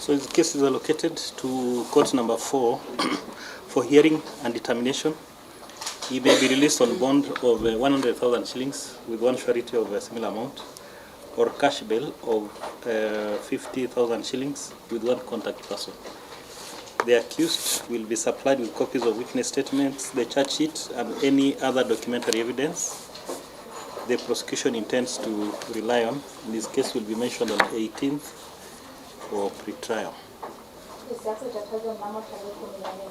So the case is allocated to court number 4 for hearing and determination. He may be released on bond of 100,000 shillings with one surety of a similar amount, or cash bail of 50,000 shillings with one contact person. The accused will be supplied with copies of witness statements, the charge sheet, and any other documentary evidence the prosecution intends to rely on. In this case will be mentioned on 18th for pre-trial. Kesi yako itatazwa mnamo tarehe 14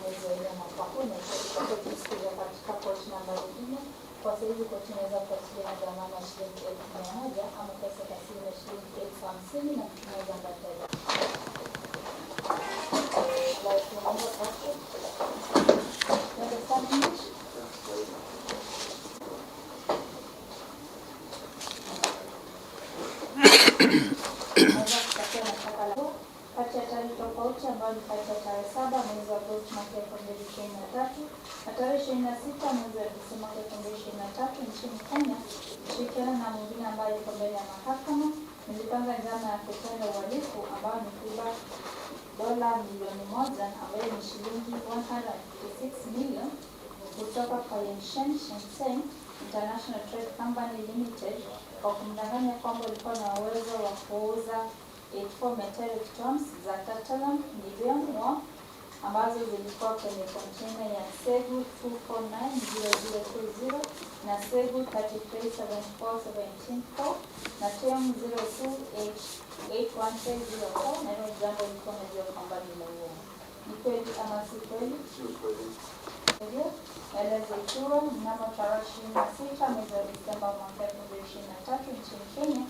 mwezi wa 4 mwaka huu na itakuwa kusikilizwa katika koti namba 4. Kwa sasa hivi koti inaweza kufuatilia na dhamana ya shilingi 1,100 ama pesa taslimu ya shilingi 50,000 na kutumia mbadala. Kati ya tarehe tofauti ambayo ni kati ya tarehe 7 mwezi wa Agosti mwaka 2023 na tarehe 26 mwezi wa Disemba mwaka 2023 nchini Kenya, kushirikiana na mwingine ambaye yuko mbele ya mahakama, nilipanga njama ya kutenda uhalifu ambao ni kuiba dola milioni 1 ambayo ni shilingi 156 million kutoka kwa KSH156M International Trade Company Limited kwa kumdanganya kwamba ulikuwa na uwezo wa kuuza 84 metric tons za tantalum milioni 1 ambazo zilikuwa kwenye container ya Segu 2490020 na Segu 3374774 na TM 02881504, na hilo jambo lilikuwa najua kwamba ni la uongo. Ni kweli ama si kweli? Maelezo ikiwa mnamo tarehe 26 mwezi wa Disemba mwaka 2023 nchini Kenya,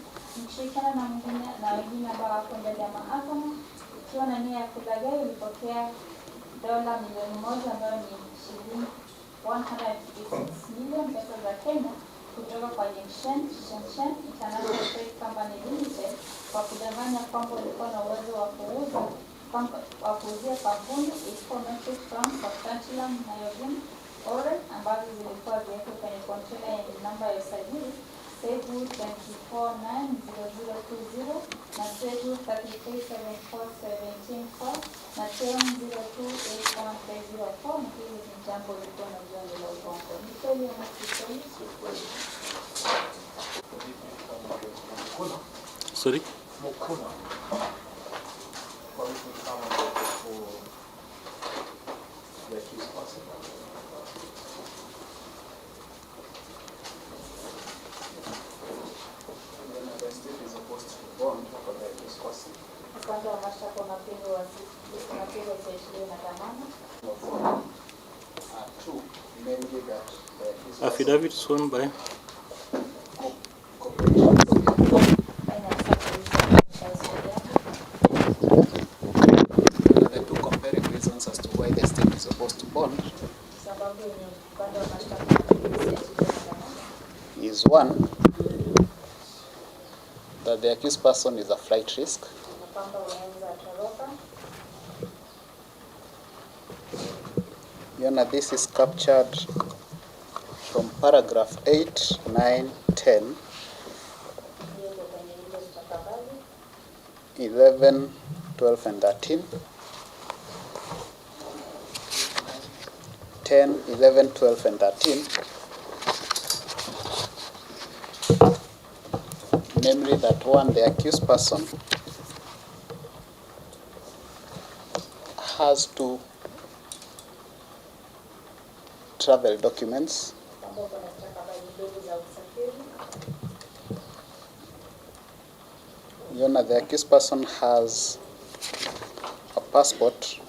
mshirikana na wengine ambao wako mbele ya mahakama ikiwa na nia ya kudai ilipokea dola milioni 1 ambayo ni shilingi 156 million pesa za Kenya kutoka kwa KSH156M International Trade Company Limited kwa kudanganya kwamba ulikuwa na uwezo wa kuuzia kampuni 84 metric tons of tantalum iodine ore ambazo zilikuwa ziwekwa kwenye container yenye namba ya usajili Segu 2490020 na Segu 3374774 na TM 028150. Na hili ni jambo lilikuwa na jambo la uongo. Ni kweli ama si kweli? Sorry? Mukuna. Affidavit sworn by the two comparing reasons as to why the state is supposed to bond is one, that the accused person is a flight risk. This is captured from paragraph 8, 9, 10, 11, 12 and 13, 10, 11, 12 and 13, namely that one, the accused person has to travel documents the accused person has a passport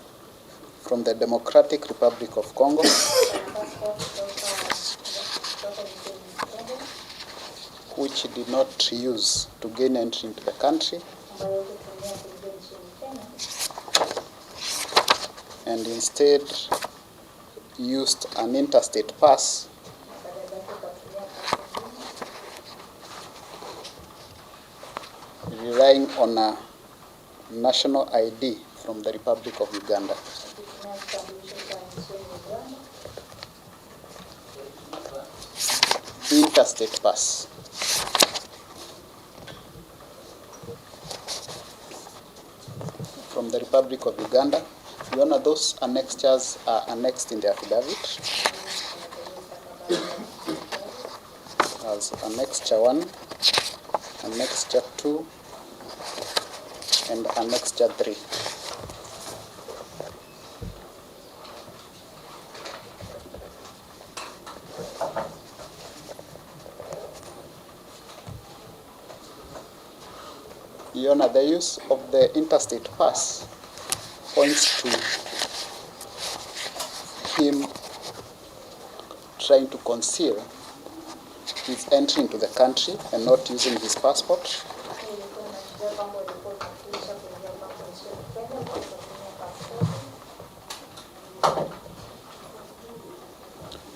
from the Democratic Republic of Congo which he did not use to gain entry into the country, and instead used an interstate pass relying on a national ID from the Republic of Uganda. Interstate pass. From from the Republic of Uganda. Your Honor, those annexures are annexed in the affidavit as Annexure 1, Annexure 2, and Annexure 3. Your Honor, the use of the interstate pass points to him trying to conceal his entry into the country and not using his passport.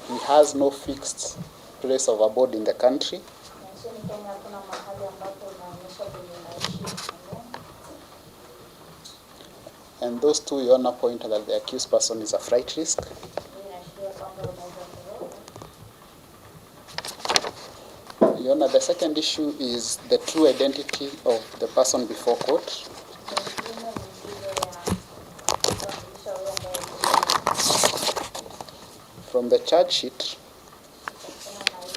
He has no fixed place of abode in the country. And those two, Your Honor, point that the accused person is a flight risk. Your Honor, the second issue is the true identity of the person before court. From the charge sheet,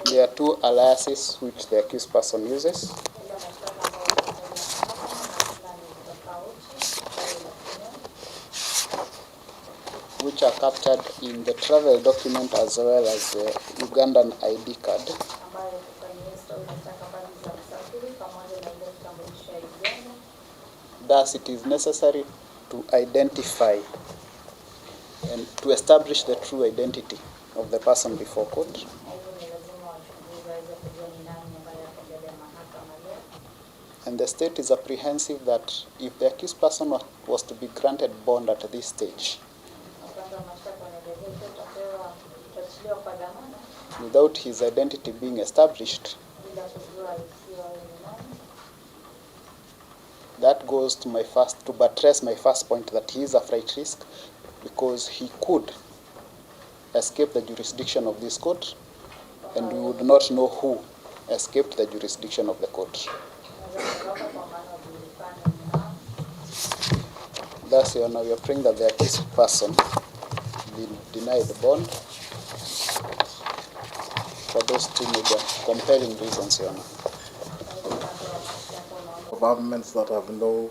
there are two aliases which the accused person uses. Which are captured in the travel document as well as the Ugandan ID card. Thus, it is necessary to identify and to establish the true identity of the person before court. And the state is apprehensive that if the accused person was to be granted bond at this stage, without his identity being established, that goes to buttress my first point that he is a flight risk, because he could escape the jurisdiction of this court, and we would not know who escaped the jurisdiction of the court. Thus, Your Honor, we are praying that the accused person be denied the bond for those two major compelling reasons, Your Honor. Governments that have no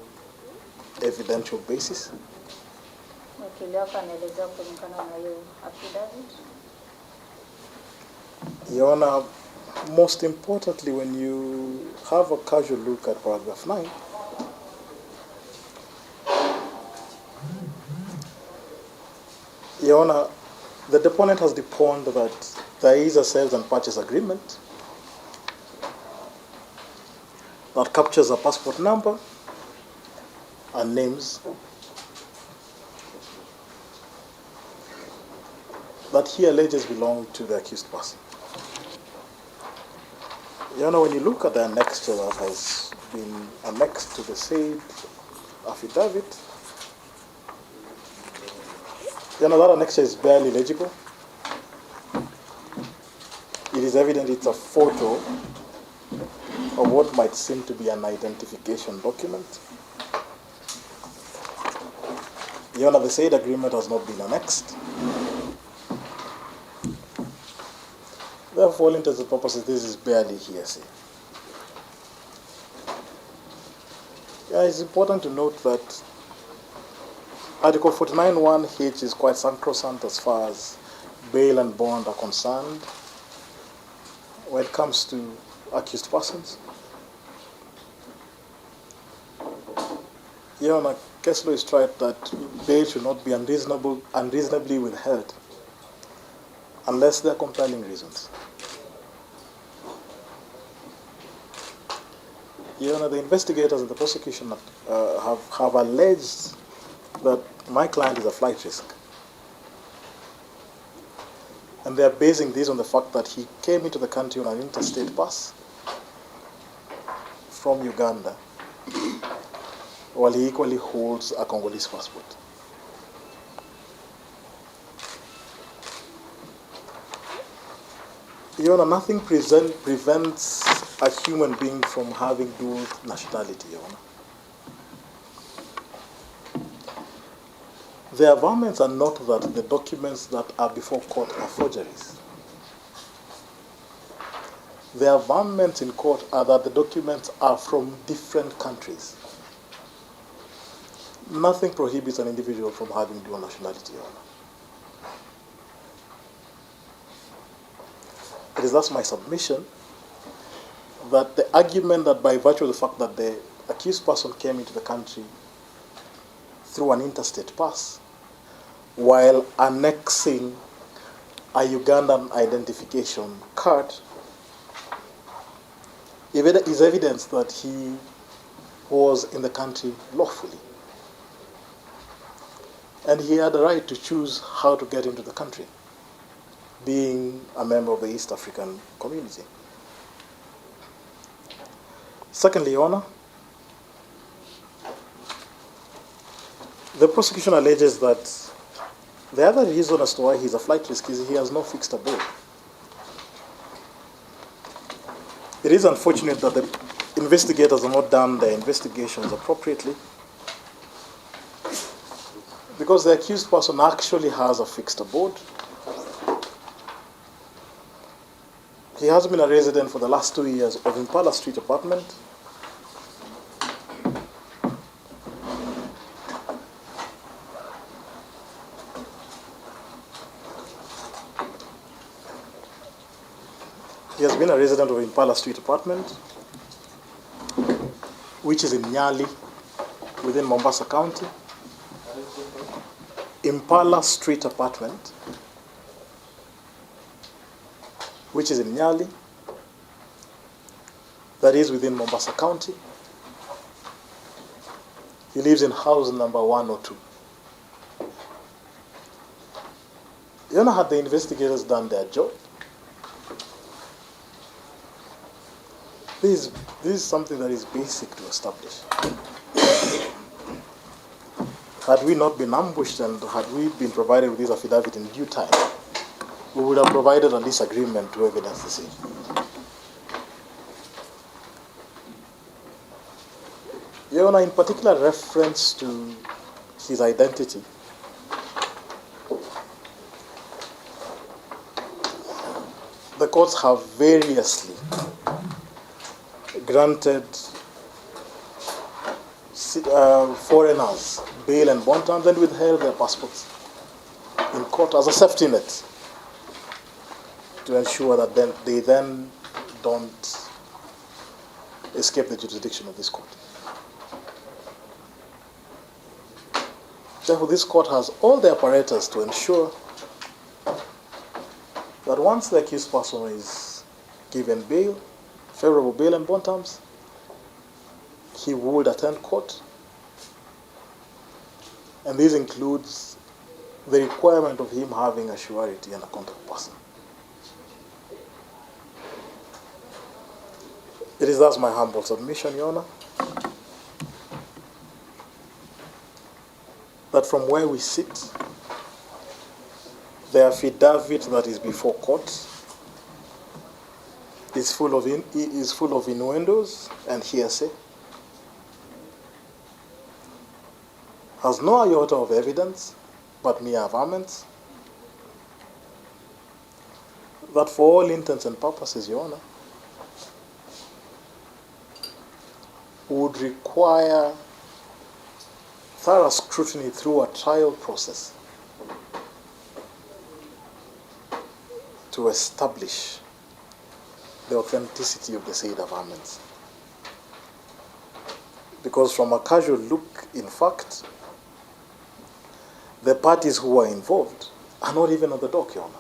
evidential basis. Your Honor, most importantly, when you have a casual look at paragraph 9, Your Honor, the deponent has deponed that there is a sales and purchase agreement that captures a passport number and names that he alleges belong to the accused person. Your Honor, when you look at the annexure that has been annexed to the said affidavit, Your Honor, that annexure is barely legible. It is evident it's a photo of what might seem to be an identification document. Your Honor, the said agreement has not been annexed. Therefore, for all intents and purposes, this is barely hearsay. Yeah, it's important to note that Article 49(1)H is quite sacrosanct as far as bail and bond are concerned when it comes to accused persons. Your Honor, case law is tried that bail should not be unreasonably withheld unless there are compelling reasons. Your Honor, the investigators and the prosecution have alleged that my client is a flight risk. And they are basing this on the fact that he came into the country on an interstate pass from Uganda, while he equally holds a Congolese passport. Your Honor, nothing prevents a human being from having dual nationality, Your Honor. The averments are not that the documents that are before court are forgeries. The averments in court are that the documents are from different countries. Nothing prohibits an individual from having dual nationality, Your Honor. It is thus my submission that the argument that by virtue of the fact that the accused person came into the country through an interstate pass while annexing a Ugandan identification card is evidence that he was in the country lawfully. And he had the right to choose how to get into the country, being a member of the East African community. Secondly, Your Honor, the prosecution alleges that the other reason as to why he's a flight risk is he has no fixed abode. It is unfortunate that the investigators have not done their investigations appropriately, because the accused person actually has a fixed abode. He has been a resident for the last 2 years of Impala Street apartment. He has been a resident of Impala Street apartment, which is in Nyali, within Mombasa County. Impala Street apartment, which is in Nyali, that is within Mombasa County. He lives in house number 102. You know, had the investigators done their job? This is something that is basic to establish. Had we not been ambushed and had we been provided with this affidavit in due time, we would have provided a lease agreement to evidence the same. Your Honor, in particular reference to his identity, the courts have variously granted foreigners bail and bond terms and withheld their passports in court as a safety net to ensure that they then don't escape the jurisdiction of this court. Therefore, this court has all the apparatus to ensure that once the accused person is given bail, favorable bail and bond terms, he would attend court. And this includes the requirement of him having a surety and a contact person. It is thus my humble submission, Your Honor, that from where we sit, the affidavit that is before court is full of innuendos and hearsay, has no iota of evidence but mere averments, that for all intents and purposes, Your Honor, would require thorough scrutiny through a trial process to establish the authenticity of the said averments. Because from a casual look, in fact, the parties who are involved are not even on the dock, Your Honor.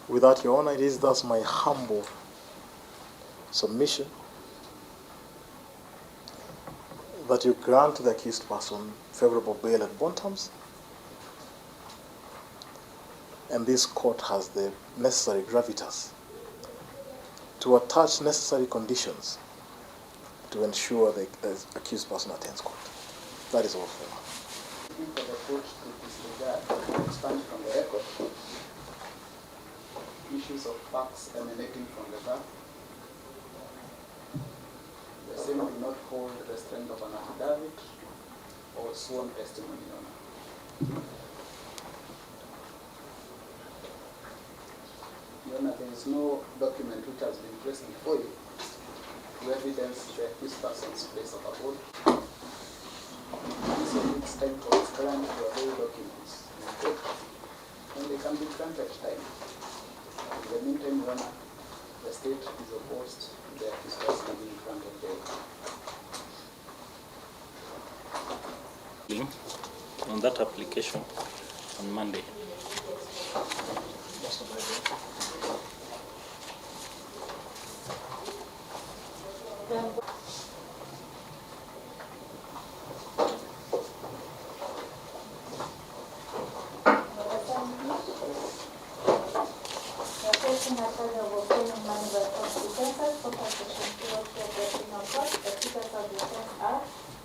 With that, Your Honor, it is thus my humble submission that you grant the accused person favorable bail and bond terms, and this court has the necessary gravitas to attach necessary conditions to ensure the accused person attends court. That is all for now. For the court to disregard, stand from the record, issues of facts emanating from the bar, same do not hold the strength of an affidavit or sworn testimony, Your Honor. Your Honor, there is no document which has been placed before you to evidence this person's place of abode. So it's time for this client to avail documents in court, and they can be granted time. In the meantime, Your Honor, the state is opposed to their person being granted bail. On that application on Monday.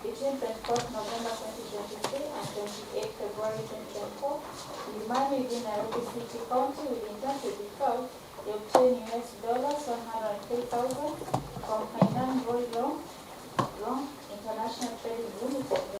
Between 24th November 2023 and 28th February 2024, the money within Nairobi City County with intent to defraud, they obtain $103,000 from Hainan Gold Long International Trading Limited